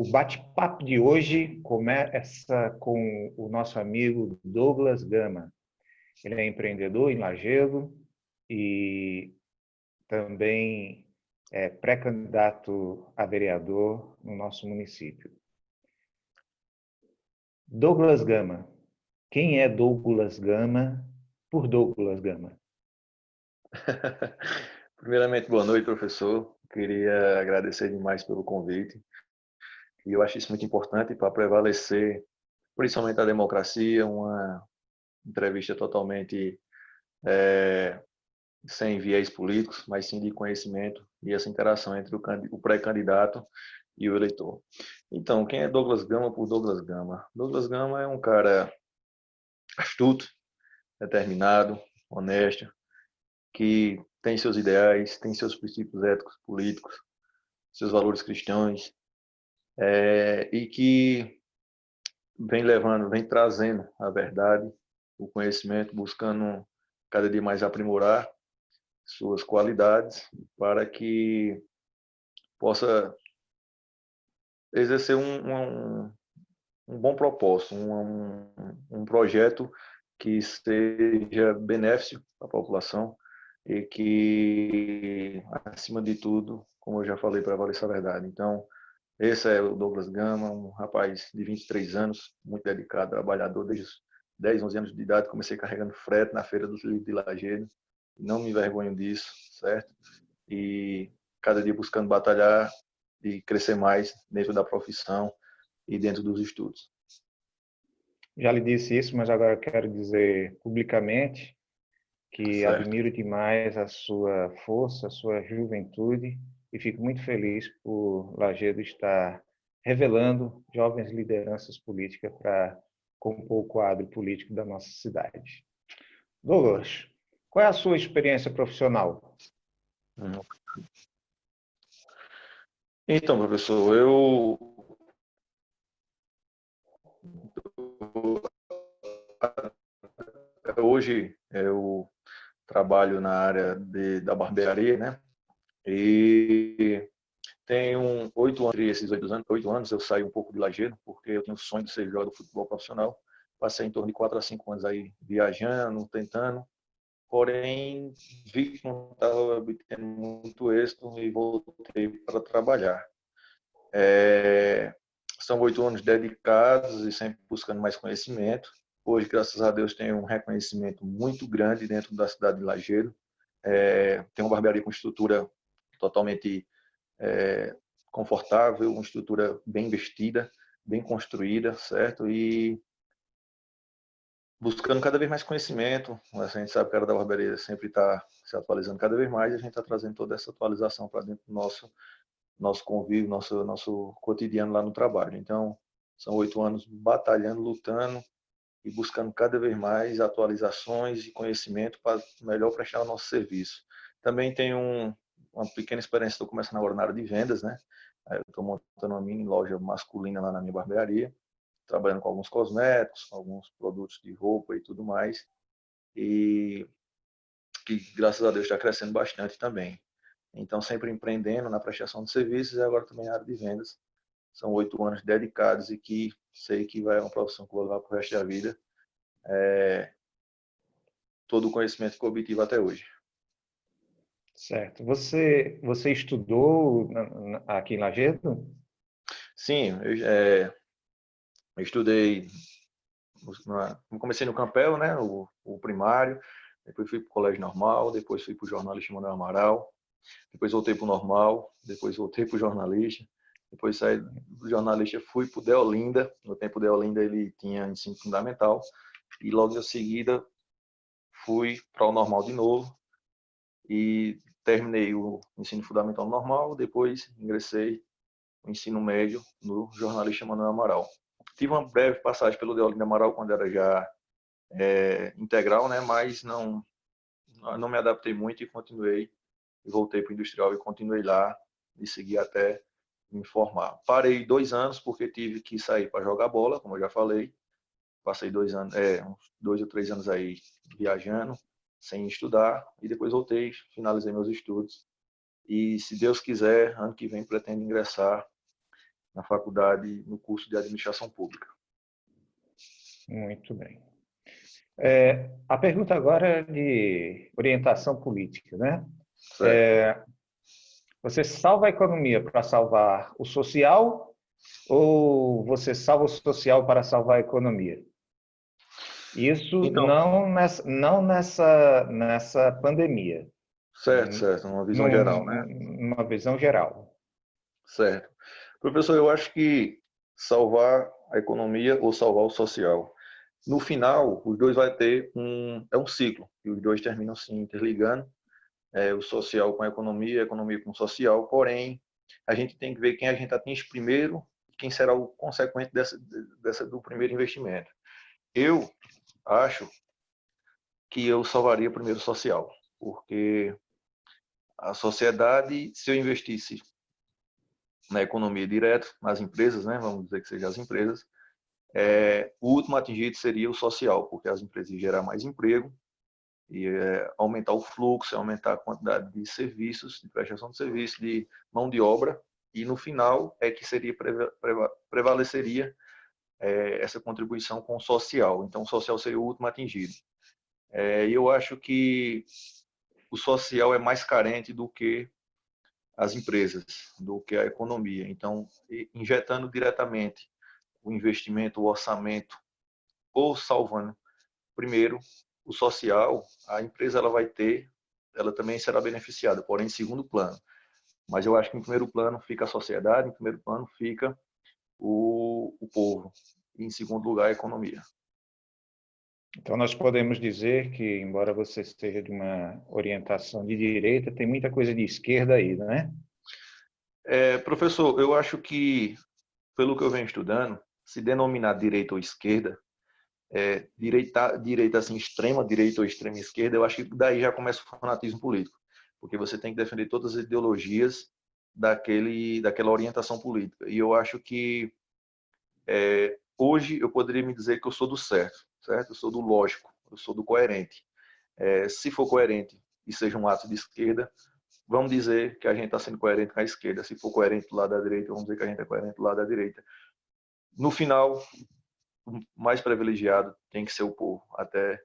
O bate-papo de hoje começa com o nosso amigo Douglas Gama. Ele é empreendedor em Lajedo e também é pré-candidato a vereador no nosso município. Douglas Gama. Quem é Douglas Gama por Douglas Gama? Primeiramente, boa noite, professor. Queria agradecer demais pelo convite. E eu acho isso muito importante para prevalecer, principalmente a democracia, uma entrevista totalmente sem viés políticos, mas sim de conhecimento e essa interação entre o pré-candidato e o eleitor. Então, quem é Douglas Gama por Douglas Gama? Douglas Gama é um cara astuto, determinado, honesto, que tem seus ideais, tem seus princípios éticos, políticos, seus valores cristãos, e que vem trazendo a verdade, o conhecimento, buscando cada dia mais aprimorar suas qualidades para que possa exercer um bom propósito, um projeto que seja benéfico à população e que, acima de tudo, como eu já falei, prevaleça a verdade. Então, esse é o Douglas Gama, um rapaz de 23 anos, muito dedicado, trabalhador desde os 10, 11 anos de idade. Comecei carregando frete na Feira dos Livros de Lajeado. Não me envergonho disso, certo? E cada dia buscando batalhar e crescer mais dentro da profissão e dentro dos estudos. Já lhe disse isso, mas agora quero dizer publicamente que Certo. admiro demais a sua força, a sua juventude e fico muito feliz por Lajedo estar revelando jovens lideranças políticas para compor o quadro político da nossa cidade. Douglas, qual é a sua experiência profissional? Uhum. Então, professor, eu hoje eu trabalho na área da barbearia, né? E tenho 8 anos, entre esses 8 anos eu saí um pouco de Lajeado, porque eu tenho o sonho de ser jogador de futebol profissional. Passei em torno de 4 a 5 anos aí viajando, tentando, porém vi que não estava obtendo muito êxito e voltei para trabalhar. São 8 anos dedicados e sempre buscando mais conhecimento. Hoje, graças a Deus, tenho um reconhecimento muito grande dentro da cidade de Lajeado. Tenho uma barbearia com estrutura totalmente confortável, uma estrutura bem investida, bem construída, certo? E buscando cada vez mais conhecimento. A gente sabe que a área da barbearia sempre está se atualizando cada vez mais e a gente está trazendo toda essa atualização para dentro do nosso convívio, nosso cotidiano lá no trabalho. Então, são 8 anos batalhando, lutando e buscando cada vez mais atualizações e conhecimento para melhor prestar o nosso serviço. Também tenho uma pequena experiência, estou começando agora na área de vendas, né? Eu estou montando uma mini loja masculina lá na minha barbearia, trabalhando com alguns cosméticos, alguns produtos de roupa e tudo mais, e que graças a Deus está crescendo bastante também. Então, sempre empreendendo na prestação de serviços e agora também na área de vendas. São 8 anos dedicados e que sei que vai uma profissão que vou levar para o resto da vida. Todo o conhecimento que eu obtive até hoje. Certo. Você estudou aqui em Lajeado? Sim, eu estudei, comecei no Campel, né, o primário, depois fui para o colégio normal, depois fui para o jornalista Manuel Amaral, depois voltei para o normal, depois voltei para o jornalista, depois saí do jornalista, fui para o Deolinda. No tempo Deolinda ele tinha ensino fundamental e logo em seguida fui para o normal de novo e terminei o ensino fundamental normal, depois ingressei no ensino médio no jornalista Manuel Amaral. Tive uma breve passagem pelo Deolinda Amaral quando era já integral, né, mas não me adaptei muito e continuei e voltei para o industrial e continuei lá e segui até me formar. Parei 2 anos porque tive que sair para jogar bola, como eu já falei. Passei 2 anos, uns 2 ou 3 anos aí viajando, sem estudar, e depois voltei, finalizei meus estudos. E se Deus quiser, ano que vem pretendo ingressar na faculdade, no curso de Administração Pública. Muito bem. A pergunta agora é de orientação política, né? Certo. Você salva a economia para salvar o social ou você salva o social para salvar a economia? Isso Então, não nessa pandemia, certo, uma visão geral, né? numa visão geral. Certo. Professor, eu acho que salvar a economia ou salvar o social. No final, os dois vai ter é um ciclo, e os dois terminam se interligando, o social com a economia com o social, porém, a gente tem que ver quem a gente atinge primeiro e quem será o consequente do primeiro investimento. Eu acho que eu salvaria primeiro o social, porque a sociedade, se eu investisse na economia direto, nas empresas, né, vamos dizer que sejam as empresas, o último atingido seria o social, porque as empresas iam gerar mais emprego, e aumentar o fluxo, aumentar a quantidade de serviços, de prestação de serviço, de mão de obra, e no final é que prevaleceria essa contribuição com o social. Então, o social seria o último atingido. E eu acho que o social é mais carente do que as empresas, do que a economia. Então, injetando diretamente o investimento, o orçamento, ou salvando primeiro o social, a empresa ela também será beneficiada, porém em segundo plano. Mas eu acho que em primeiro plano fica a sociedade, em primeiro plano fica o povo, e em segundo lugar a economia. Então, nós podemos dizer que, embora você esteja de uma orientação de direita, tem muita coisa de esquerda aí, não é? Professor, eu acho que, pelo que eu venho estudando, se denominar direita ou esquerda, direita assim, extrema direita ou extrema esquerda, eu acho que daí já começa o fanatismo político, porque você tem que defender todas as ideologias daquela orientação política. E eu acho que hoje eu poderia me dizer que eu sou do certo? Eu sou do lógico, eu sou do coerente. Se for coerente e seja um ato de esquerda, vamos dizer que a gente está sendo coerente com a esquerda. Se for coerente do lado da direita, vamos dizer que a gente é coerente do lado da direita. No final, o mais privilegiado tem que ser o povo, até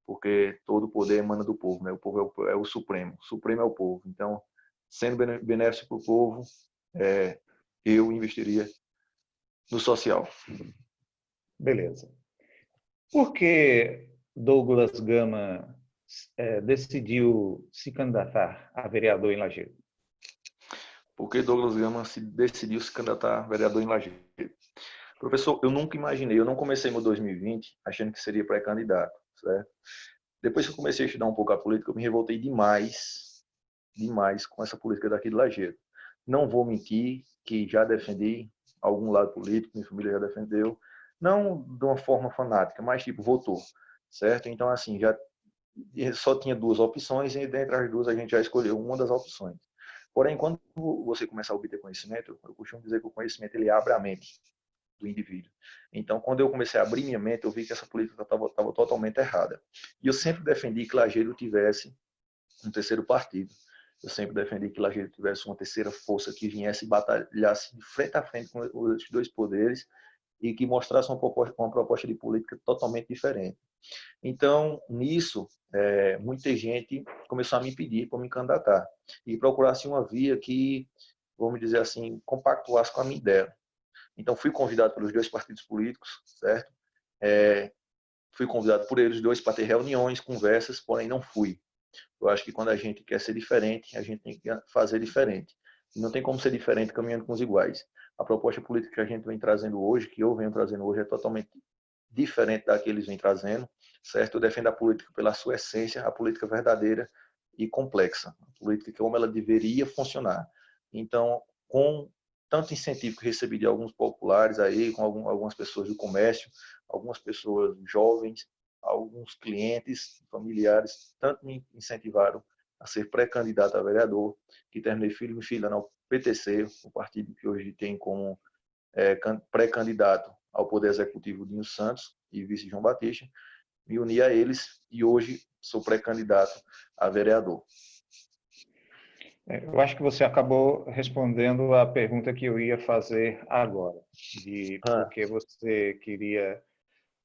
porque todo o poder emana do povo, né? O povo é o supremo é o povo. Então, sendo benéfico para o povo, eu investiria no social. Beleza. Por que Douglas Gama decidiu se candidatar a vereador em Lajeado? Porque Douglas Gama decidiu se candidatar a vereador em Lajeado. Professor, eu nunca imaginei, eu não comecei meu 2020 achando que seria pré-candidato, certo? Depois que eu comecei a estudar um pouco a política, eu me revoltei demais com essa política daqui de Lajeado. Não vou mentir que já defendi algum lado político, minha família já defendeu, não de uma forma fanática, mas tipo, votou, certo? Então, assim, já só tinha duas opções e dentre as duas a gente já escolheu uma das opções. Porém, quando você começa a obter conhecimento, eu costumo dizer que o conhecimento ele abre a mente do indivíduo. Então, quando eu comecei a abrir minha mente, eu vi que essa política estava totalmente errada. E eu sempre defendi que Lajeado tivesse um terceiro partido. Eu sempre defendi que Lajeado tivesse uma terceira força que viesse e batalhasse de frente a frente com os dois poderes e que mostrasse uma proposta de política totalmente diferente. Então, nisso, muita gente começou a me pedir para me candidatar e procurasse uma via que, vamos dizer assim, compactuasse com a minha ideia. Então, fui convidado pelos dois partidos políticos, certo? Fui convidado por eles dois para ter reuniões, conversas, porém não fui. Eu acho que quando a gente quer ser diferente, a gente tem que fazer diferente. E não tem como ser diferente caminhando com os iguais. A proposta política que a gente vem trazendo hoje, que eu venho trazendo hoje, é totalmente diferente da que eles vêm trazendo, certo? Eu defendo a política pela sua essência, a política verdadeira e complexa, a política como ela deveria funcionar. Então, com tanto incentivo que recebi de alguns populares aí, com algumas pessoas do comércio, algumas pessoas jovens, alguns clientes, familiares, tanto me incentivaram a ser pré-candidato a vereador, que terminei filho e filha no PTC, o partido que hoje tem como pré-candidato ao Poder Executivo Dinho Santos e vice João Batista, me uni a eles e hoje sou pré-candidato a vereador. Eu acho que você acabou respondendo a pergunta que eu ia fazer agora, de por Ah, que você queria,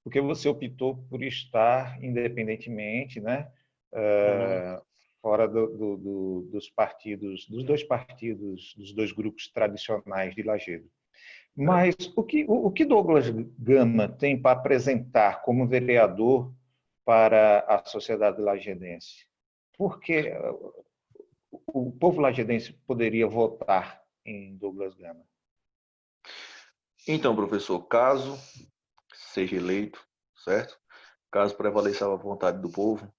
por que você optou por estar independentemente, né, uhum. fora dos partidos, dos dois grupos tradicionais de Lajedo. Mas o que Douglas Gama tem para apresentar como vereador para a sociedade lajedense? Por que o povo lajedense poderia votar em Douglas Gama? Então, professor, caso seja eleito, certo? Caso prevaleça a vontade do povo,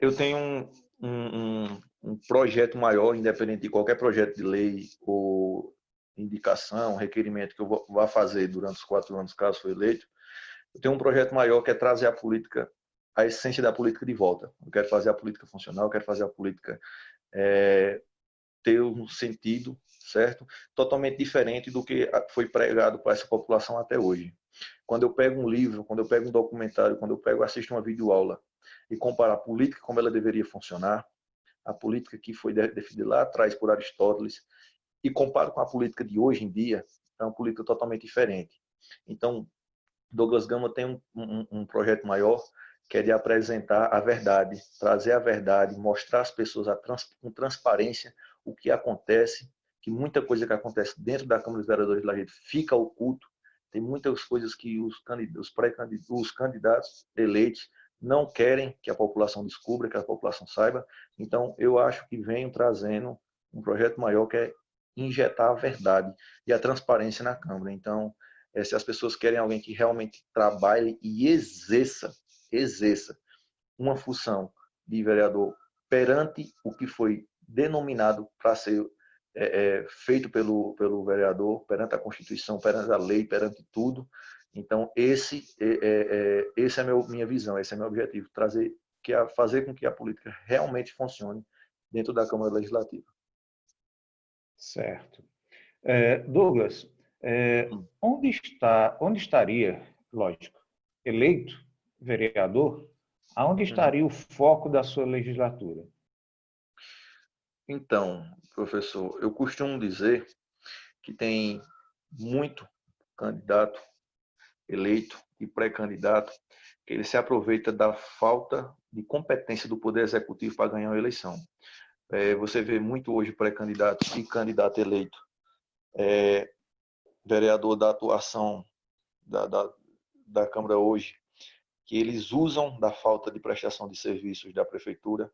eu tenho um projeto maior, independente de qualquer projeto de lei ou indicação, requerimento que eu vá fazer durante os 4 anos, caso for eleito. Eu tenho um projeto maior que é trazer a política, a essência da política de volta. Eu quero fazer a política funcional, eu quero fazer a política ter um sentido, certo? Totalmente diferente do que foi pregado para essa população até hoje. Quando eu pego um livro, quando eu pego um documentário, quando eu assisto uma videoaula e comparo a política como ela deveria funcionar, a política que foi definida lá atrás por Aristóteles, e comparo com a política de hoje em dia, é uma política totalmente diferente. Então, Douglas Gama tem um projeto maior, que é de apresentar a verdade, trazer a verdade, mostrar às pessoas com transparência o que acontece, que muita coisa que acontece dentro da Câmara dos Vereadores de Lajeado fica oculto. Tem muitas coisas que os candidatos eleitos não querem que a população descubra, que a população saiba. Então, eu acho que venho trazendo um projeto maior que é injetar a verdade e a transparência na Câmara. Então, se as pessoas querem alguém que realmente trabalhe e exerça uma função de vereador perante o que foi denominado para ser feito pelo vereador, perante a Constituição, perante a lei, perante tudo. Então, esse é minha visão, esse é meu objetivo, fazer com que a política realmente funcione dentro da Câmara Legislativa. Certo. Douglas, onde estaria, lógico, eleito vereador, aonde Uhum. estaria o foco da sua legislatura? Então, professor, eu costumo dizer que tem muito candidato eleito e pré-candidato que ele se aproveita da falta de competência do Poder Executivo para ganhar uma eleição. Você vê muito hoje pré-candidato e candidato eleito, vereador da atuação da Câmara hoje, que eles usam da falta de prestação de serviços da Prefeitura,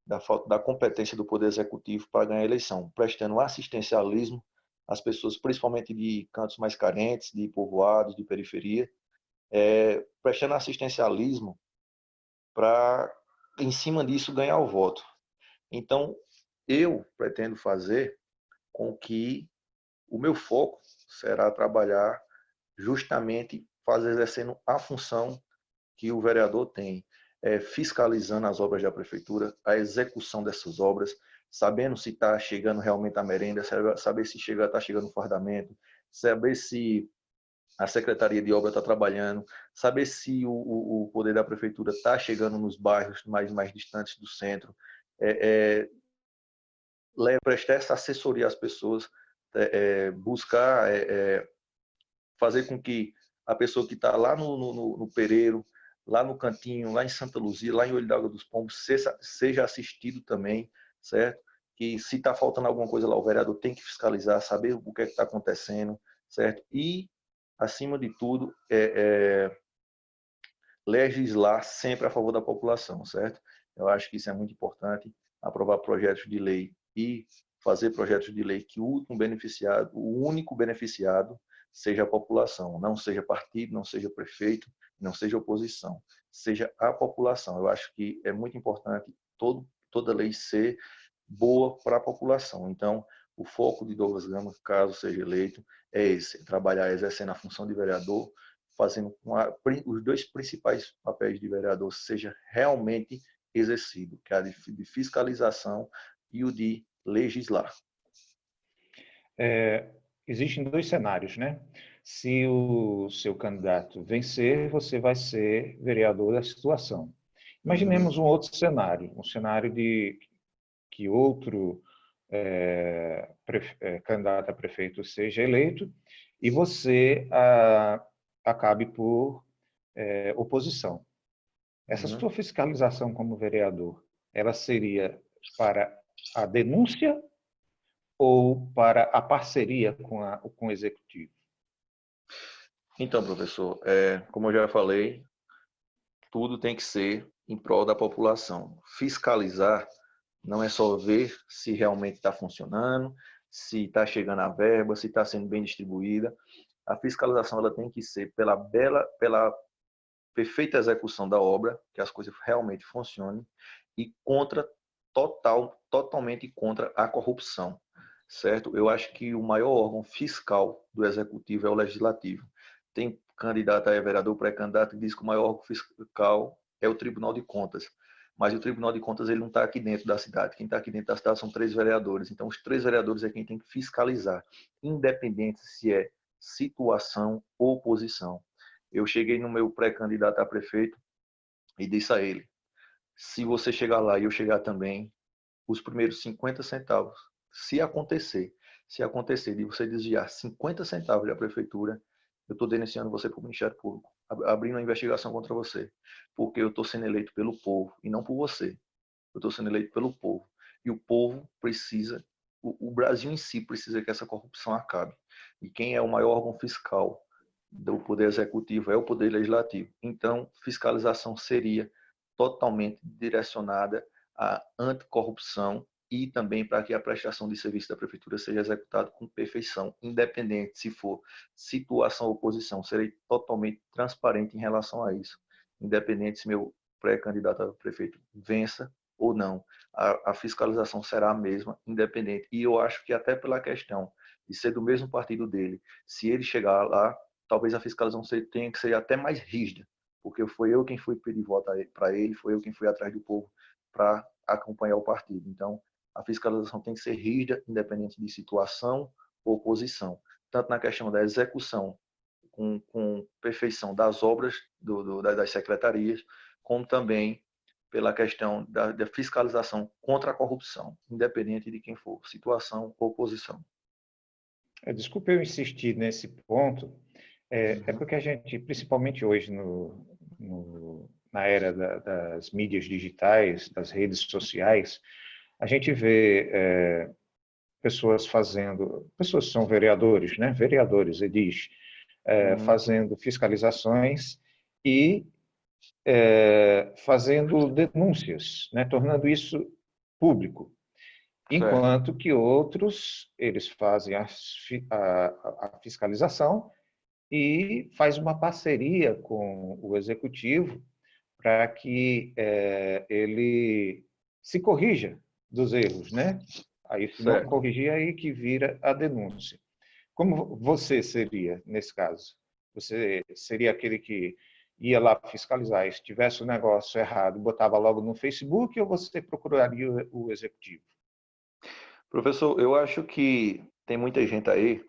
da falta da competência do Poder Executivo para ganhar a eleição, prestando assistencialismo às pessoas, principalmente de cantos mais carentes, de povoados, de periferia, prestando assistencialismo para, em cima disso, ganhar o voto. Então, eu pretendo fazer com que o meu foco será trabalhar justamente exercendo a função que o vereador tem, fiscalizando as obras da prefeitura, a execução dessas obras, sabendo se está chegando realmente a merenda, saber se está chegando o fardamento, saber se a Secretaria de Obra está trabalhando, saber se o poder da prefeitura está chegando nos bairros mais distantes do centro, é, prestar essa assessoria às pessoas, buscar fazer com que a pessoa que está lá no Pereiro, lá no Cantinho, lá em Santa Luzia, lá em Olho d'Água dos Pombos, seja assistido também, certo? Que se está faltando alguma coisa lá, o vereador tem que fiscalizar, saber o que é que está acontecendo, certo? E, acima de tudo, legislar sempre a favor da população, certo? Eu acho que isso é muito importante, aprovar projetos de lei e fazer projetos de lei que o único beneficiado seja a população, não seja partido, não seja prefeito, não seja oposição, seja a população. Eu acho que é muito importante toda lei ser boa para a população. Então, o foco de Douglas Gama, caso seja eleito, é esse: trabalhar exercendo a função de vereador, fazendo com os dois principais papéis de vereador seja realmente exercido, que é a de fiscalização e o de legislar. Existem dois cenários, né? Se o seu candidato vencer, você vai ser vereador da situação. Uhum. Imaginemos um outro cenário, um cenário de que outro candidato a prefeito seja eleito e você acabe por oposição. Essa Uhum. sua fiscalização como vereador, ela seria para a denúncia ou para a parceria com o executivo? Então, professor, como eu já falei, tudo tem que ser em prol da população. Fiscalizar não é só ver se realmente está funcionando, se está chegando a verba, se está sendo bem distribuída. A fiscalização ela tem que ser pela perfeita execução da obra, que as coisas realmente funcionem, e totalmente contra a corrupção, certo? Eu acho que o maior órgão fiscal do executivo é o legislativo. Tem candidato a vereador, pré-candidato, que diz que o maior órgão fiscal é o Tribunal de Contas. Mas o Tribunal de Contas ele não está aqui dentro da cidade. Quem está aqui dentro da cidade são 3 vereadores. Então, os 3 vereadores é quem tem que fiscalizar, independente se é situação ou oposição. Eu cheguei no meu pré-candidato a prefeito e disse a ele: se você chegar lá e eu chegar também, os primeiros 50 centavos, se acontecer de você desviar 50 centavos da prefeitura, eu estou denunciando você para o Ministério Público, abrindo uma investigação contra você, porque eu estou sendo eleito pelo povo e não por você. Eu estou sendo eleito pelo povo. E o povo precisa, o Brasil em si precisa que essa corrupção acabe. E quem é o maior órgão fiscal do Poder Executivo é o Poder Legislativo. Então, fiscalização seria totalmente direcionada à anticorrupção e também para que a prestação de serviço da Prefeitura seja executada com perfeição, independente se for situação ou oposição. Serei totalmente transparente em relação a isso, independente se meu pré-candidato a prefeito vença ou não. A fiscalização será a mesma, independente. E eu acho que até pela questão de ser do mesmo partido dele, se ele chegar lá, talvez a fiscalização tenha que ser até mais rígida, porque foi eu quem fui pedir voto para ele, foi eu quem fui atrás do povo para acompanhar o partido. Então, a fiscalização tem que ser rígida, independente de situação ou posição, tanto na questão da execução com perfeição das obras das secretarias, como também pela questão da fiscalização contra a corrupção, independente de quem for, situação ou posição. Desculpe eu insistir nesse ponto, porque a gente, principalmente hoje na era das mídias digitais, das redes sociais, a gente vê pessoas que são vereadores, né? Vereadores, edis, Uhum. fazendo fiscalizações e fazendo denúncias, né? Tornando isso público. Certo. Enquanto que outros, eles fazem a fiscalização e faz uma parceria com o executivo para que ele se corrija dos erros, né? Aí, se não Certo. corrigir, aí que vira a denúncia. Como você seria nesse caso? Você seria aquele que ia lá fiscalizar, e se tivesse o negócio errado, botava logo no Facebook ou você procuraria o executivo? Professor, eu acho que tem muita gente aí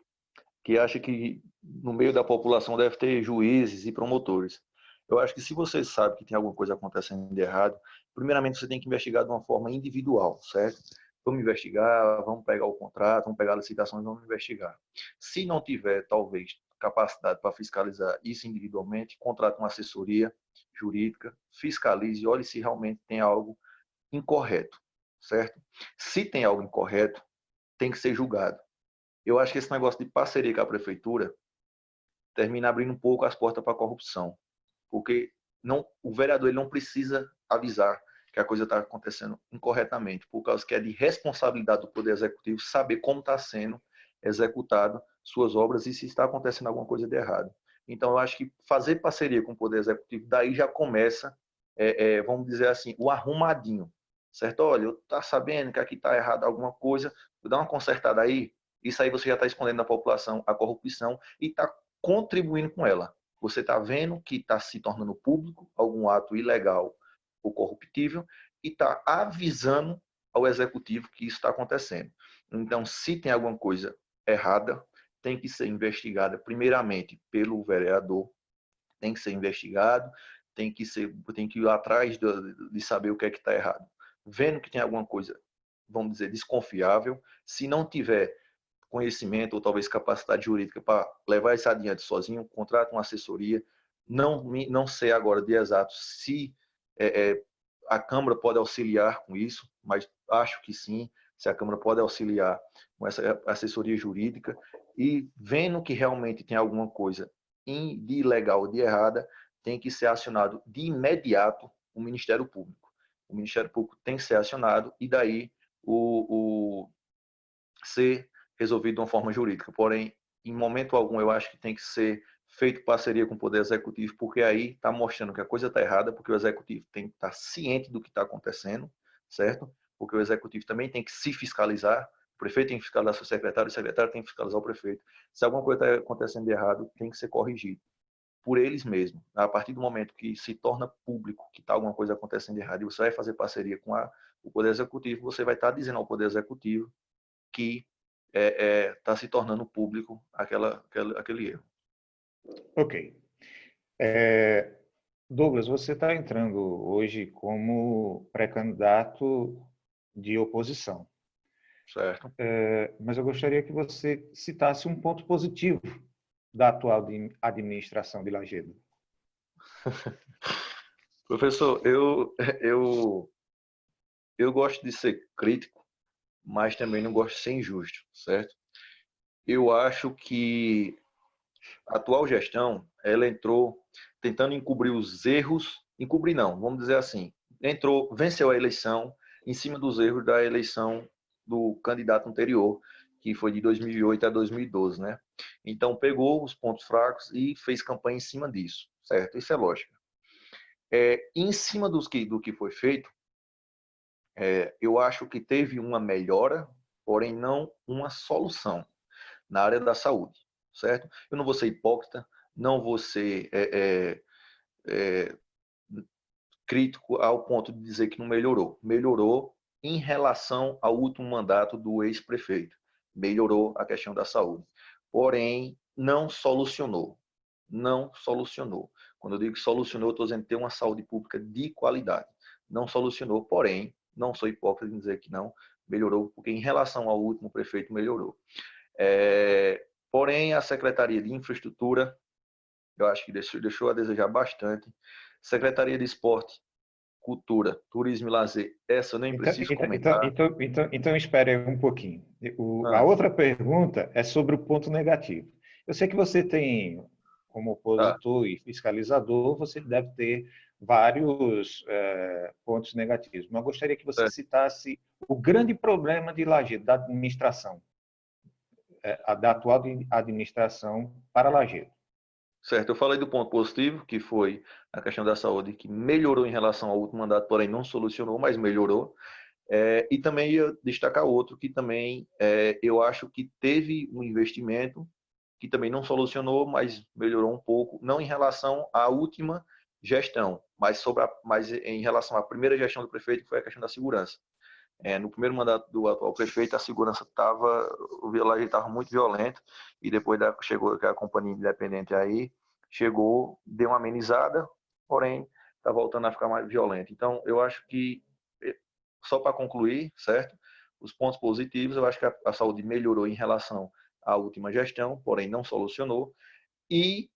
que acha que no meio da população deve ter juízes e promotores. Eu acho que se você sabe que tem alguma coisa acontecendo de errado, primeiramente você tem que investigar de uma forma individual, certo? Vamos investigar, vamos pegar o contrato, vamos pegar a licitação e vamos investigar. Se não tiver, talvez, capacidade para fiscalizar isso individualmente, contrate uma assessoria jurídica, fiscalize e olhe se realmente tem algo incorreto, certo? Se tem algo incorreto, tem que ser julgado. Eu acho que esse negócio de parceria com a prefeitura termina abrindo um pouco as portas para a corrupção, porque o vereador ele não precisa avisar que a coisa está acontecendo incorretamente, por causa que é de responsabilidade do Poder Executivo saber como está sendo executado suas obras e se está acontecendo alguma coisa de errado. Então, eu acho que fazer parceria com o Poder Executivo, daí já começa, vamos dizer assim, o arrumadinho, certo? Olha, eu tá sabendo que aqui está errado alguma coisa, vou dar uma consertada aí, isso aí você já está escondendo da população a corrupção e está contribuindo com ela. Você está vendo que está se tornando público algum ato ilegal ou corruptível e está avisando ao executivo que isso está acontecendo. Então, se tem alguma coisa errada, tem que ser investigada primeiramente pelo vereador, tem que ser investigado, tem que ir atrás de saber o que é que está errado. Vendo que tem alguma coisa vamos dizer, desconfiável, se não tiver conhecimento ou talvez capacidade jurídica para levar isso adiante sozinho, contrata uma assessoria. Não sei agora de exato se a Câmara pode auxiliar com isso, mas acho que sim, se a Câmara pode auxiliar com essa assessoria jurídica e vendo que realmente tem alguma coisa de ilegal, de errada, tem que ser acionado de imediato o Ministério Público. O Ministério Público tem que ser acionado e daí ser resolvido de uma forma jurídica. Porém, em momento algum, eu acho que tem que ser feito parceria com o Poder Executivo, porque aí está mostrando que a coisa está errada, porque o Executivo tem que estar ciente do que está acontecendo, certo? Porque o Executivo também tem que se fiscalizar, o prefeito tem que fiscalizar seu secretário, o secretário tem que fiscalizar o prefeito. Se alguma coisa está acontecendo de errado, tem que ser corrigido por eles mesmos. A partir do momento que se torna público que está alguma coisa acontecendo de errado e você vai fazer parceria com o Poder Executivo, você vai estar dizendo ao Poder Executivo que está se tornando público aquele erro. Ok. Douglas, você está entrando hoje como pré-candidato de oposição. Certo. Mas eu gostaria que você citasse um ponto positivo da atual administração de Lajedo. Professor, eu gosto de ser crítico, mas também não gosto de ser injusto, certo? Eu acho que a atual gestão, ela entrou tentando encobrir os erros, encobrir não, vamos dizer assim, venceu a eleição em cima dos erros da eleição do candidato anterior, que foi de 2008 a 2012, né? Então pegou os pontos fracos e fez campanha em cima disso, certo? Isso é lógico. Em cima do que foi feito, eu acho que teve uma melhora, porém não uma solução na área da saúde, certo? Eu não vou ser hipócrita, não vou ser crítico ao ponto de dizer que não melhorou. Melhorou em relação ao último mandato do ex-prefeito. Melhorou a questão da saúde. Porém, não solucionou. Não solucionou. Quando eu digo solucionou, eu estou dizendo ter uma saúde pública de qualidade. Não solucionou, porém, não sou hipócrita em dizer que não melhorou, porque em relação ao último prefeito, melhorou. Porém, a Secretaria de Infraestrutura, eu acho que deixou a desejar bastante. Secretaria de Esporte, Cultura, Turismo e Lazer, essa eu nem preciso comentar. Então espere aí um pouquinho. A outra pergunta é sobre o ponto negativo. Eu sei que você tem, como opositor e fiscalizador, você deve ter vários pontos negativos, mas eu gostaria que você citasse o grande problema de Lajedo, da administração, da atual administração para Lajedo. Certo, eu falei do ponto positivo, que foi a questão da saúde, que melhorou em relação ao último mandato, porém não solucionou, mas melhorou. E também ia destacar outro que também eu acho que teve um investimento que também não solucionou, mas melhorou um pouco, não em relação à última gestão, mas em relação à primeira gestão do prefeito, que foi a questão da segurança. No primeiro mandato do atual prefeito, a segurança o vilarejo estava muito violento, e depois chegou a companhia independente aí, deu uma amenizada, porém está voltando a ficar mais violento. Então, eu acho que, só para concluir, certo? Os pontos positivos, eu acho que a saúde melhorou em relação à última gestão, porém não solucionou, e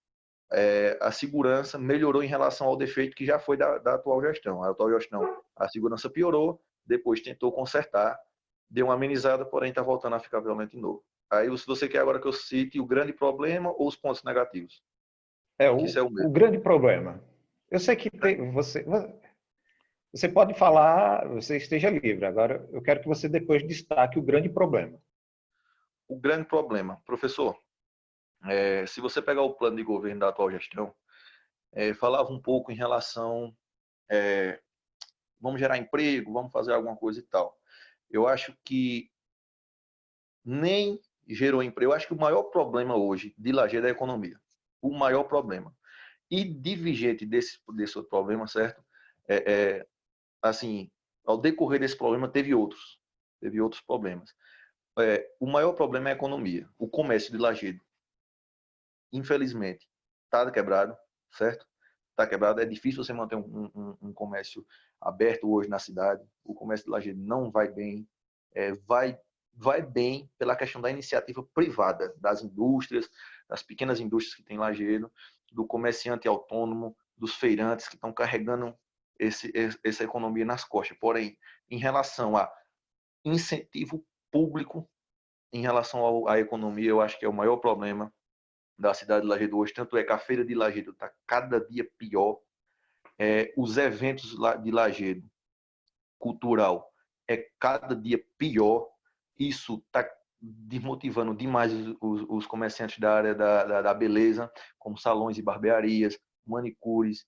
a segurança melhorou em relação ao defeito que já foi da atual gestão. A atual gestão, a segurança piorou, depois tentou consertar, deu uma amenizada, porém está voltando a ficar violento de novo. Aí, se você quer agora que eu cite o grande problema ou os pontos negativos? Isso é o O mesmo. grande problema. Eu sei que você pode falar, você esteja livre. Agora, eu quero que você depois destaque o grande problema. O grande problema, professor, se você pegar o plano de governo da atual gestão, falava um pouco em relação, vamos gerar emprego, vamos fazer alguma coisa e tal. Eu acho que nem gerou emprego. Eu acho que o maior problema hoje de Lajeado é a economia. O maior problema. E divergente desse outro problema, certo? Assim, ao decorrer desse problema, teve outros. Teve outros problemas. O maior problema é a economia. O comércio de Lajeado, infelizmente, está quebrado, certo? Está quebrado. É difícil você manter um comércio aberto hoje na cidade. O comércio de Lajeado não vai bem. vai bem pela questão da iniciativa privada, das indústrias, das pequenas indústrias que tem em Lajeado, do comerciante autônomo, dos feirantes que estão carregando essa economia nas costas. Porém, em relação a incentivo público, em relação à economia, eu acho que é o maior problema da cidade de Lajeado hoje. Tanto é que a feira de Lajeado está cada dia pior. Os eventos de Lajeado cultural cada dia pior. Isso está desmotivando demais os comerciantes da área da beleza, como salões e barbearias, manicures,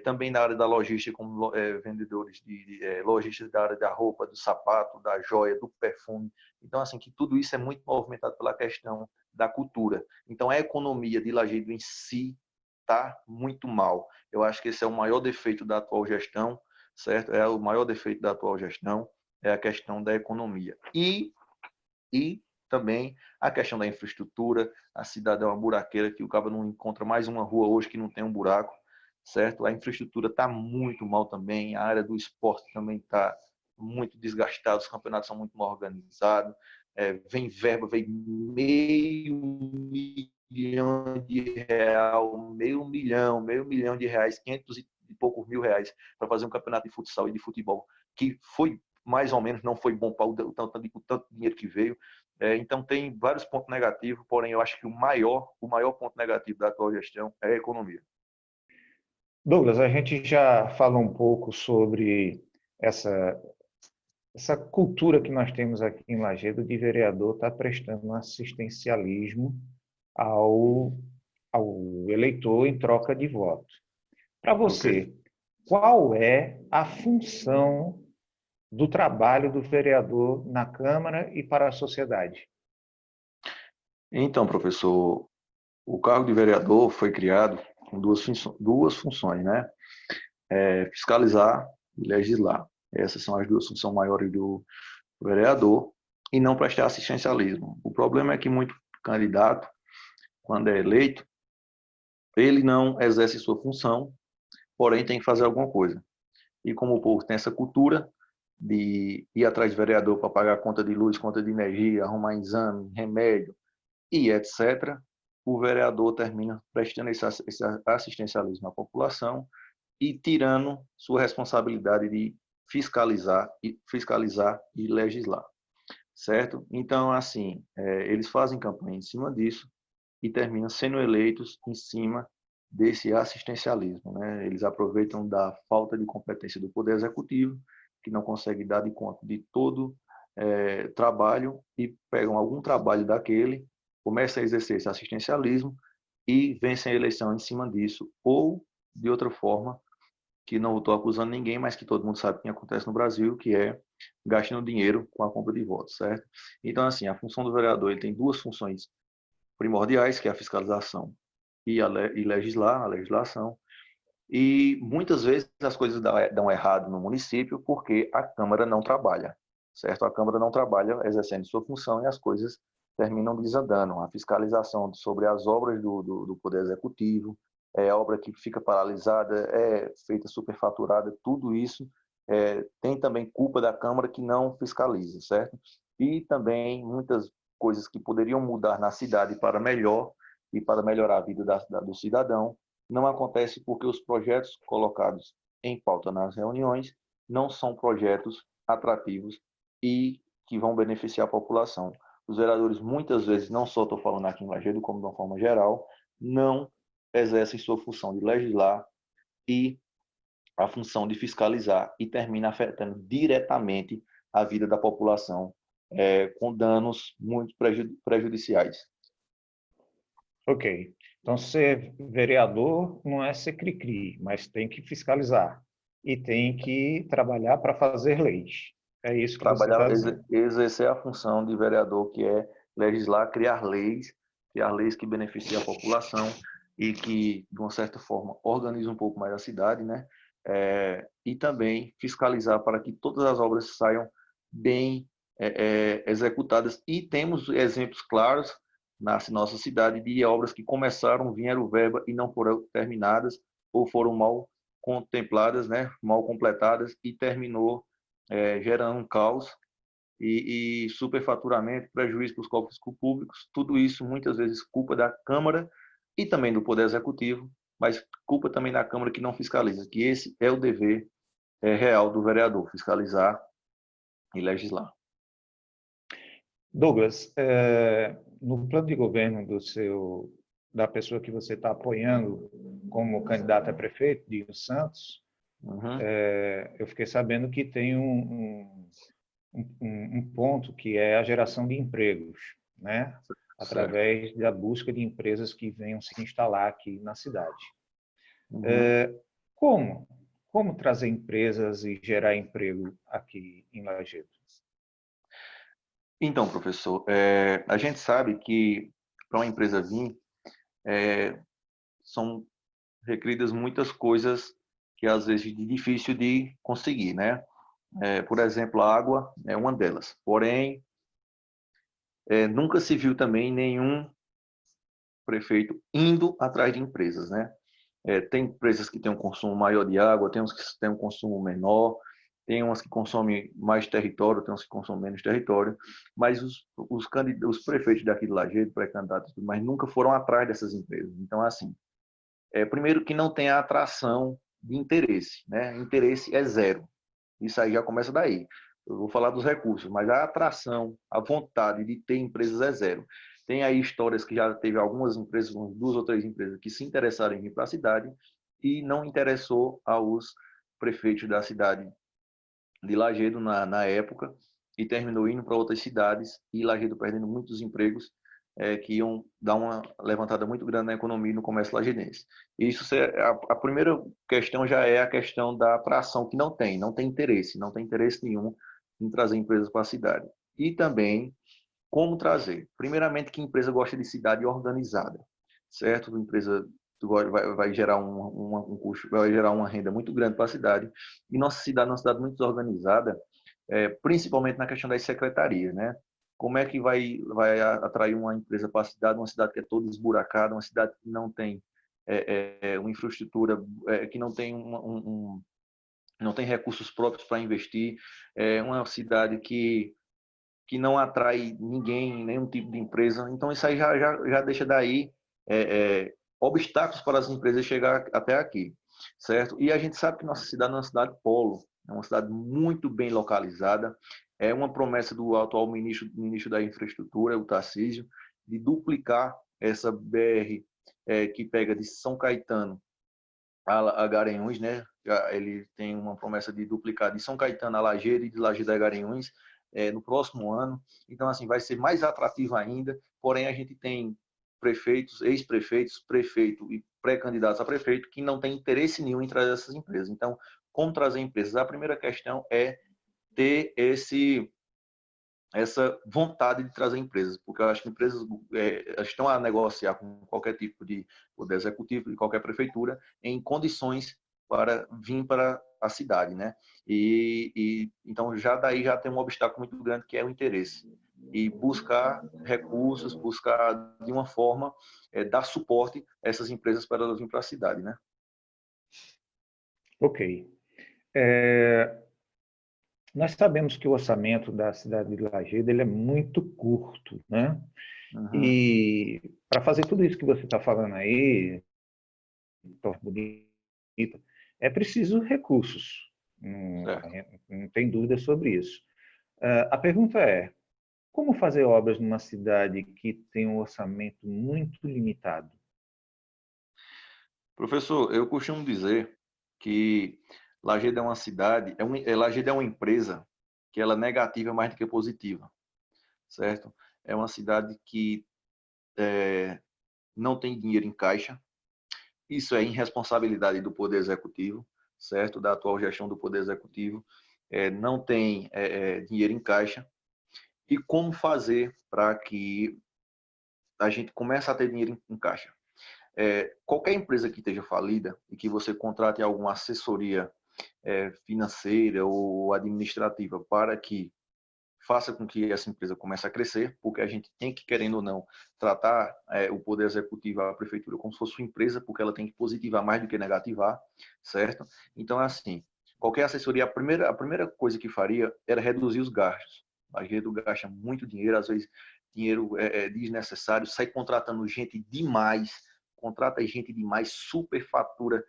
também na área da logística, como vendedores lojistas da área da roupa, do sapato, da joia, do perfume. Então, assim, que tudo isso é muito movimentado pela questão da cultura. Então, a economia de Lajeado em si está muito mal. Eu acho que esse é o maior defeito da atual gestão, certo? É o maior defeito da atual gestão, é a questão da economia. E também a questão da infraestrutura. A cidade é uma buraqueira que o cabo não encontra mais uma rua hoje que não tem um buraco, certo? A infraestrutura está muito mal também, a área do esporte também está muito desgastada, os campeonatos são muito mal organizados, vem verba, vem meio milhão de reais, 500 e poucos mil reais para fazer um campeonato de futsal e de futebol, que foi mais ou menos, não foi bom para o tanto dinheiro que veio. Então tem vários pontos negativos, porém eu acho que o maior ponto negativo da atual gestão é a economia. Douglas, a gente já falou um pouco sobre essa cultura que nós temos aqui em Lajeado de vereador estar prestando um assistencialismo ao eleitor em troca de voto. Para você, qual é a função do trabalho do vereador na Câmara e para a sociedade? Então, professor, o cargo de vereador foi criado com duas funções, né? Fiscalizar e legislar. Essas são as duas funções maiores do vereador, e não prestar assistencialismo. O problema é que muito candidato, quando é eleito, ele não exerce sua função, porém tem que fazer alguma coisa. E como o povo tem essa cultura de ir atrás de vereador para pagar conta de luz, conta de energia, arrumar exame, remédio e etc., o vereador termina prestando esse assistencialismo à população e tirando sua responsabilidade de fiscalizar e legislar, certo? Então, assim, eles fazem campanha em cima disso e terminam sendo eleitos em cima desse assistencialismo, né? Eles aproveitam da falta de competência do Poder Executivo, que não consegue dar de conta de todo trabalho, e pegam algum trabalho daquele, começam a exercer esse assistencialismo e vencem a eleição em cima disso, ou de outra forma, que não estou acusando ninguém, mas que todo mundo sabe que acontece no Brasil, que é gastando dinheiro com a compra de votos, certo? Então, assim, a função do vereador, ele tem duas funções primordiais, que é a fiscalização e legislar, a legislação. E muitas vezes as coisas dão errado no município porque a Câmara não trabalha, certo? A Câmara não trabalha exercendo sua função e as coisas terminam desandando. A fiscalização sobre as obras do Poder Executivo, a obra que fica paralisada, é feita superfaturada, tudo isso tem também culpa da Câmara que não fiscaliza, certo? E também muitas coisas que poderiam mudar na cidade para melhor e para melhorar a vida do cidadão não acontece porque os projetos colocados em pauta nas reuniões não são projetos atrativos e que vão beneficiar a população. Os vereadores, muitas vezes, não só estou falando aqui em Lajeado, como de uma forma geral, não exercem sua função de legislar e a função de fiscalizar e termina afetando diretamente a vida da população, com danos muito prejudiciais. Ok. Então, ser vereador não é ser cri-cri, mas tem que fiscalizar e tem que trabalhar para fazer leis. É isso que você está dizendo. Exercer a função de vereador, que é legislar, criar leis que beneficiem a população e que, de uma certa forma, organizam um pouco mais a cidade, né? E também fiscalizar para que todas as obras saiam bem executadas. E temos exemplos claros na nossa cidade de obras que começaram, vieram verba e não foram terminadas ou foram mal contempladas, né? Mal completadas, e terminou gerando um caos e superfaturamento, prejuízo para os cofres públicos, tudo isso muitas vezes culpa da Câmara e também do Poder Executivo, mas culpa também da Câmara que não fiscaliza, que esse é o dever real do vereador, fiscalizar e legislar. Douglas, no plano de governo da pessoa que você está apoiando como candidato a prefeito, Dinho Santos, eu fiquei sabendo que tem um ponto que é a geração de empregos, né? Através da busca de empresas que venham se instalar aqui na cidade. Como trazer empresas e gerar emprego aqui em Lajedo? Então, professor, a gente sabe que para uma empresa vir, são requeridas muitas coisas que às vezes é difícil de conseguir, né? Por exemplo, a água é uma delas. Porém, nunca se viu também nenhum prefeito indo atrás de empresas, né? Tem empresas que têm um consumo maior de água, tem uns que têm um consumo menor, tem umas que consomem mais território, tem uns que consomem menos território, mas os prefeitos daqui de Lajeado, pré-candidatos, mas nunca foram atrás dessas empresas. Então, assim, primeiro que não tem a atração de interesse, né? Interesse é zero. Isso aí já começa daí. Eu vou falar dos recursos, mas a atração, a vontade de ter empresas é zero. Tem aí histórias que já teve algumas empresas, umas 2 ou 3 empresas que se interessaram em vir para a cidade e não interessou aos prefeitos da cidade de Lajeado na época e terminou indo para outras cidades e Lajeado perdendo muitos empregos que iam dar uma levantada muito grande na economia e no comércio lajedense. Isso a primeira questão já é a questão da atração que não tem interesse nenhum em trazer empresas para a cidade. E também como trazer. Primeiramente, que a empresa gosta de cidade organizada, certo? A empresa vai gerar um custo, vai gerar uma renda muito grande para a cidade. E nossa cidade é uma cidade muito desorganizada, principalmente na questão das secretarias, né? Como é que vai atrair uma empresa para a cidade, uma cidade que é toda esburacada, uma cidade que não tem uma infraestrutura, que não tem não tem recursos próprios para investir, uma cidade que não atrai ninguém, nenhum tipo de empresa. Então, isso aí já deixa daí obstáculos para as empresas chegar até aqui, certo? E a gente sabe que nossa cidade é uma cidade polo, é uma cidade muito bem localizada, é uma promessa do atual ministro da Infraestrutura, o Tarcísio, de duplicar essa BR que pega de São Caetano a Garanhuns, né? Ele tem uma promessa de duplicar de São Caetano a Lajeado e de Lajeado a Garanhuns no próximo ano. Então, assim, vai ser mais atrativo ainda. Porém, a gente tem prefeitos, ex-prefeitos, prefeito e pré-candidatos a prefeito que não têm interesse nenhum em trazer essas empresas. Então, como trazer empresas? A primeira questão é ter essa vontade de trazer empresas, porque eu acho que empresas estão a negociar com qualquer tipo de poder executivo, de qualquer prefeitura, em condições para vir para a cidade, né? Então já daí já tem um obstáculo muito grande que é o interesse e buscar recursos, buscar de uma forma dar suporte a essas empresas para elas virem para a cidade, né? Ok. Nós sabemos que o orçamento da cidade de Lajeado ele é muito curto, né? Uhum. E para fazer tudo isso que você está falando aí, tão bonito, é preciso recursos. Certo. Não tem dúvida sobre isso. A pergunta é, como fazer obras numa cidade que tem um orçamento muito limitado? Professor, eu costumo dizer que Lajeado é uma cidade, Lajeado é uma empresa que ela é negativa mais do que positiva, certo? É uma cidade que não tem dinheiro em caixa. Isso é irresponsabilidade do Poder Executivo, certo? Da atual gestão do Poder Executivo. Não tem dinheiro em caixa. E como fazer para que a gente comece a ter dinheiro em caixa? Qualquer empresa que esteja falida e que você contrate alguma assessoria financeira ou administrativa para que faça com que essa empresa comece a crescer, porque a gente tem que, querendo ou não, tratar o Poder Executivo, a Prefeitura, como se fosse uma empresa, porque ela tem que positivar mais do que negativar, certo? Então, assim, qualquer assessoria, a primeira coisa que faria era reduzir os gastos, Lajedo gasta muito dinheiro, às vezes dinheiro desnecessário, sai contratando gente demais, contrata gente demais, superfatura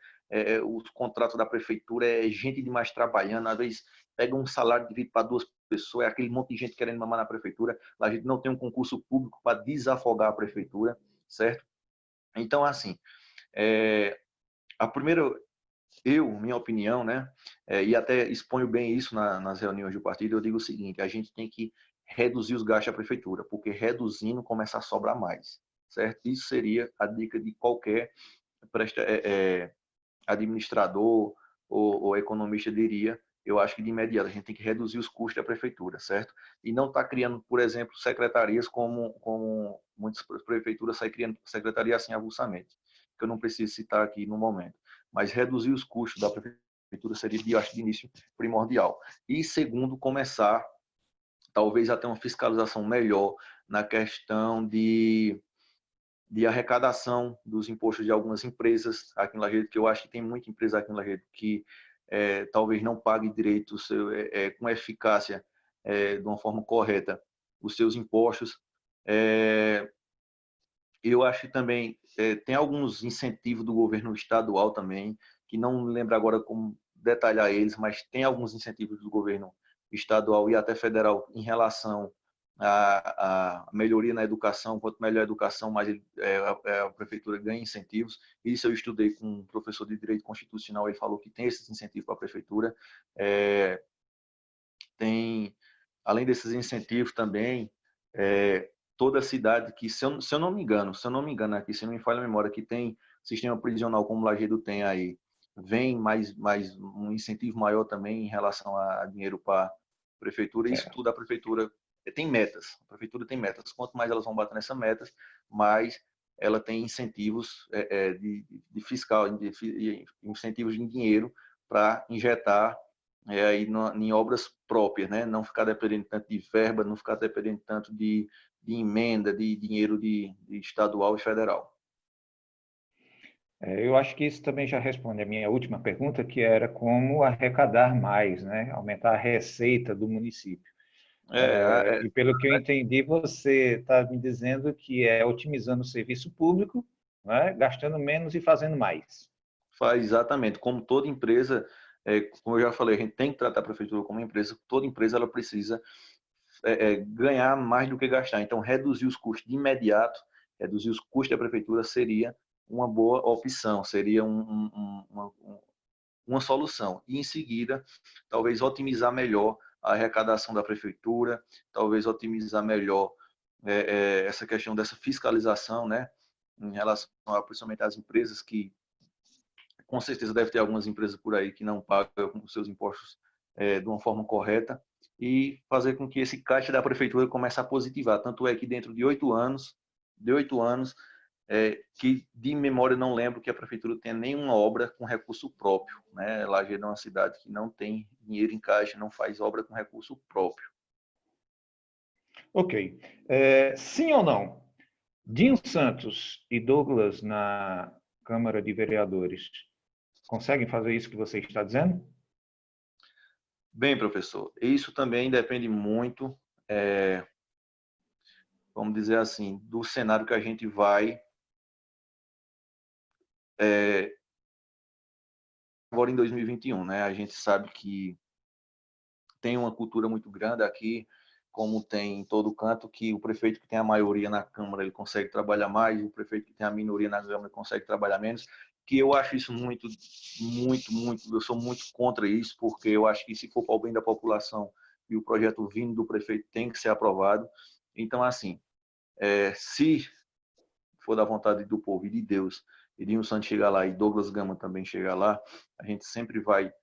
os contratos da prefeitura, é gente demais trabalhando, às vezes pega um salário dividido para 2 pessoas, é aquele monte de gente querendo mamar na prefeitura, a gente não tem um concurso público para desafogar a prefeitura, certo? Então, assim, a primeira, minha opinião, né, e até exponho bem isso nas reuniões do partido, eu digo o seguinte: a gente tem que reduzir os gastos da prefeitura, porque reduzindo começa a sobrar mais, certo? Isso seria a dica de qualquer administrador ou economista diria. Eu acho que de imediato a gente tem que reduzir os custos da prefeitura, certo? E não está criando, por exemplo, secretarias como muitas prefeituras saem criando secretarias assim avulsamente, que eu não preciso citar aqui no momento. Mas reduzir os custos da prefeitura seria, eu acho, de início primordial. E segundo, começar talvez até uma fiscalização melhor na questão de arrecadação dos impostos de algumas empresas aqui em Lajeado, que eu acho que tem muita empresa aqui em Lajeado que talvez não pague direito com eficácia, de uma forma correta, os seus impostos. Eu acho que também tem alguns incentivos do governo estadual também, que não me lembro agora como detalhar eles, mas tem alguns incentivos do governo estadual e até federal em relação à melhoria na educação. Quanto melhor a educação, mais a prefeitura ganha incentivos. Isso eu estudei com um professor de Direito Constitucional, ele falou que tem esses incentivos para a prefeitura. Tem, além desses incentivos também, toda cidade que, se eu não me engano aqui, se não me falha a memória, que tem sistema prisional como Lajeado tem aí, vem mais um incentivo maior também em relação a dinheiro para a prefeitura. Isso tudo a prefeitura tem metas. A prefeitura tem metas. Quanto mais elas vão bater nessas metas, mais ela tem incentivos de fiscal, de incentivos em dinheiro para injetar aí em obras próprias, né? Não ficar dependendo tanto de verba, não ficar dependendo tanto de emenda, de dinheiro de estadual e federal. Eu acho que isso também já responde a minha última pergunta, que era como arrecadar mais, né? Aumentar a receita do município. E pelo que eu entendi, você está me dizendo que é otimizando o serviço público, né? Gastando menos e fazendo mais. Faz exatamente, como toda empresa, como eu já falei, a gente tem que tratar a prefeitura como empresa. Toda empresa ela precisa ganhar mais do que gastar. Então, reduzir os custos de imediato, reduzir os custos da prefeitura seria uma boa opção, seria uma solução. E, em seguida, talvez otimizar melhor a arrecadação da prefeitura, talvez otimizar melhor essa questão dessa fiscalização, né, em relação principalmente às empresas que, com certeza, deve ter algumas empresas por aí que não pagam os seus impostos de uma forma correta, e fazer com que esse caixa da prefeitura comece a positivar. Tanto é que dentro de 8 anos, que de memória não lembro que a prefeitura tenha nenhuma obra com recurso próprio, né? Lajeado é uma cidade que não tem dinheiro em caixa, não faz obra com recurso próprio. Ok. Sim ou não? Dinho Santos e Douglas na Câmara de Vereadores conseguem fazer isso que você está dizendo? Bem, professor, isso também depende muito, vamos dizer assim, do cenário que a gente vai agora em 2021, né? A gente sabe que tem uma cultura muito grande aqui, como tem em todo canto, que o prefeito que tem a maioria na Câmara ele consegue trabalhar mais, o prefeito que tem a minoria na Câmara consegue trabalhar menos, que eu acho isso eu sou muito contra isso, porque eu acho que se for para o bem da população e o projeto vindo do prefeito tem que ser aprovado. Então, assim, se for da vontade do povo e de Deus, e Dinho Santos chegar lá e Douglas Gama também chegar lá, a gente sempre vai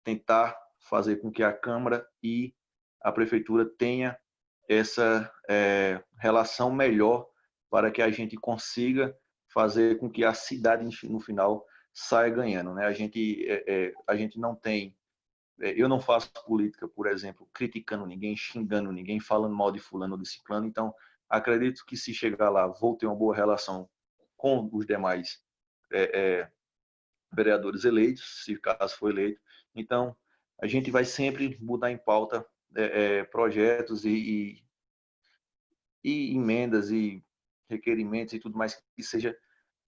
tentar fazer com que a Câmara e a Prefeitura tenha essa relação melhor para que a gente consiga fazer com que a cidade, no final, saia ganhando. Né? A gente não tem... eu não faço política, por exemplo, criticando ninguém, xingando ninguém, falando mal de fulano ou de ciclano. Então, acredito que se chegar lá, vou ter uma boa relação com os demais vereadores eleitos, se caso for eleito. Então, a gente vai sempre mudar em pauta projetos e emendas e requerimentos e tudo mais que seja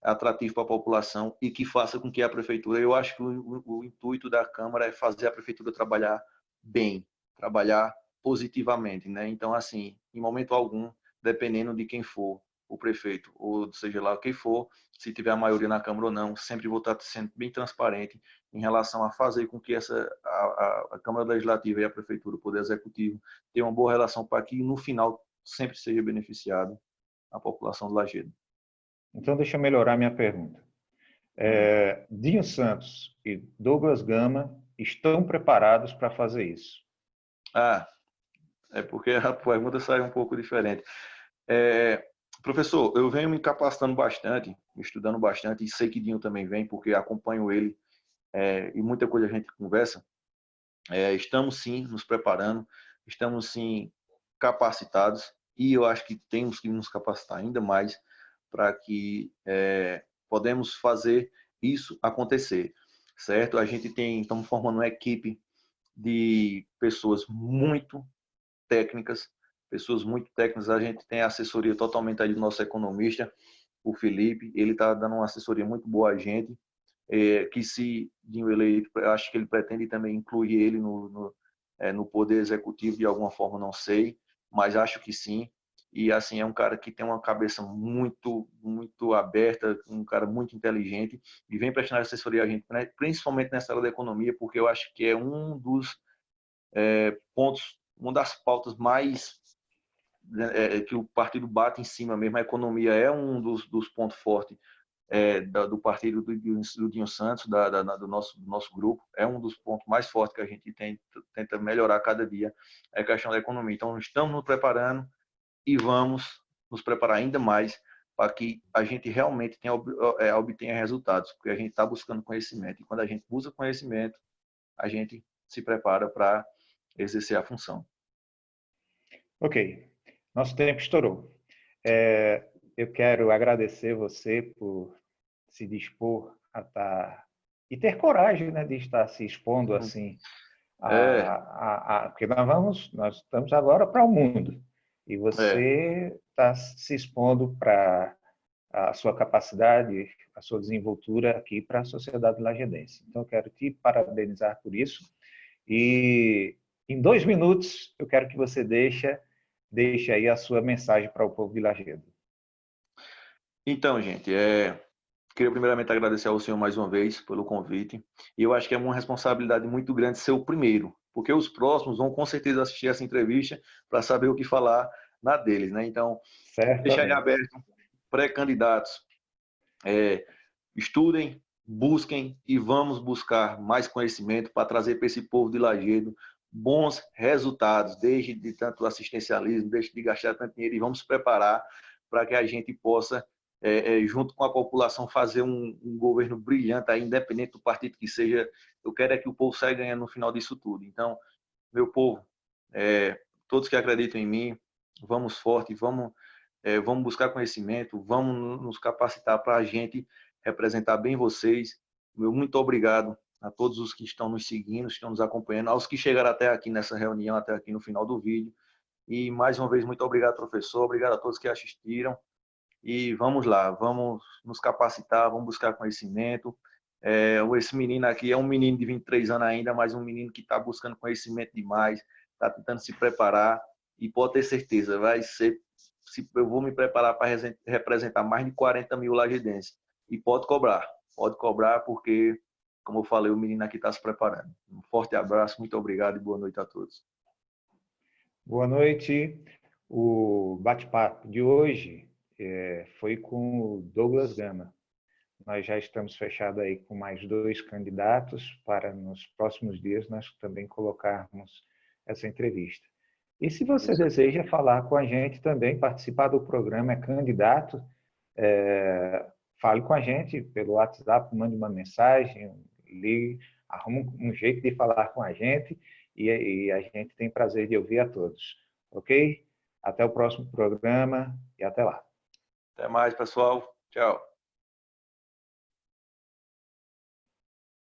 atrativo para a população e que faça com que a prefeitura, eu acho que o intuito da Câmara é fazer a prefeitura trabalhar bem, trabalhar positivamente, né? Então, assim, em momento algum, dependendo de quem for o prefeito, ou seja lá quem for, se tiver a maioria na Câmara ou não, sempre vou estar sendo bem transparente em relação a fazer com que a Câmara Legislativa e a Prefeitura, o Poder Executivo, tenham uma boa relação para que, no final, sempre seja beneficiado a população do Lajeado. Então, deixa eu melhorar minha pergunta. Dinho Santos e Douglas Gama estão preparados para fazer isso? É porque a pergunta saiu um pouco diferente. Professor, eu venho me capacitando bastante, estudando bastante, e sei que Dinho também vem, porque acompanho ele e muita coisa a gente conversa. Estamos sim nos preparando, estamos sim capacitados, e eu acho que temos que nos capacitar ainda mais para que podemos fazer isso acontecer, certo? Estamos formando uma equipe de pessoas muito técnicas, a gente tem a assessoria totalmente aí do nosso economista, o Felipe, ele está dando uma assessoria muito boa a gente, que se Dinho eleito, acho que ele pretende também incluir ele no poder executivo de alguma forma, não sei, mas acho que sim. E assim, é um cara que tem uma cabeça muito, muito aberta, um cara muito inteligente e vem prestando assessoria a gente, né? Principalmente nessa área da economia, porque eu acho que é um dos pontos, uma das pautas mais que o partido bate em cima mesmo. A economia é um dos pontos fortes do partido do Dinho Santos, do nosso grupo. É um dos pontos mais fortes que a gente tenta melhorar cada dia, é a questão da economia. Então, estamos nos preparando e vamos nos preparar ainda mais para que a gente realmente obtenha resultados, porque a gente está buscando conhecimento. E quando a gente busca conhecimento, a gente se prepara para exercer a função. Ok, nosso tempo estourou. Eu quero agradecer você por se dispor a estar e ter coragem, né, de estar se expondo assim, É, porque nós estamos agora para o mundo e é. você está se expondo para a sua capacidade, a sua desenvoltura aqui para a sociedade lajedense. Então, eu quero te parabenizar por isso e em 2 minutos eu quero que você deixe aí a sua mensagem para o povo de Lajeado. Então, gente, queria primeiramente agradecer ao senhor mais uma vez pelo convite. E eu acho que é uma responsabilidade muito grande ser o primeiro, porque os próximos vão com certeza assistir essa entrevista para saber o que falar na deles, né? Então, deixar em Certamente. aberto, pré-candidatos, estudem, busquem e vamos buscar mais conhecimento para trazer para esse povo de Lajeado bons resultados, desde de tanto assistencialismo, desde de gastar tanto dinheiro, e vamos se preparar para que a gente possa, junto com a população, fazer um governo brilhante, aí, independente do partido que seja. Eu quero é que o povo saia ganhando no final disso tudo. Então, meu povo, todos que acreditam em mim, vamos forte, vamos buscar conhecimento, vamos nos capacitar para a gente representar bem vocês. Meu muito obrigado a todos os que estão nos seguindo, estão nos acompanhando, aos que chegaram até aqui nessa reunião, até aqui no final do vídeo. E mais uma vez, muito obrigado, professor, obrigado a todos que assistiram. E vamos lá, vamos nos capacitar, vamos buscar conhecimento. Esse menino aqui é um menino de 23 anos ainda, mas um menino que está buscando conhecimento demais, está tentando se preparar e pode ter certeza, vai ser. Eu vou me preparar para representar mais de 40 mil lajedenses. E pode cobrar porque, como eu falei, o menino aqui está se preparando. Um forte abraço, muito obrigado e boa noite a todos. Boa noite. O bate-papo de hoje foi com o Douglas Gama. Nós já estamos fechados aí com mais 2 candidatos para nos próximos dias nós também colocarmos essa entrevista. E se você deseja falar com a gente também, participar do programa, é candidato, fale com a gente pelo WhatsApp, mande uma mensagem, ligue, arrume um jeito de falar com a gente e a gente tem prazer de ouvir a todos. Ok? Até o próximo programa e até lá. Até mais, pessoal. Tchau.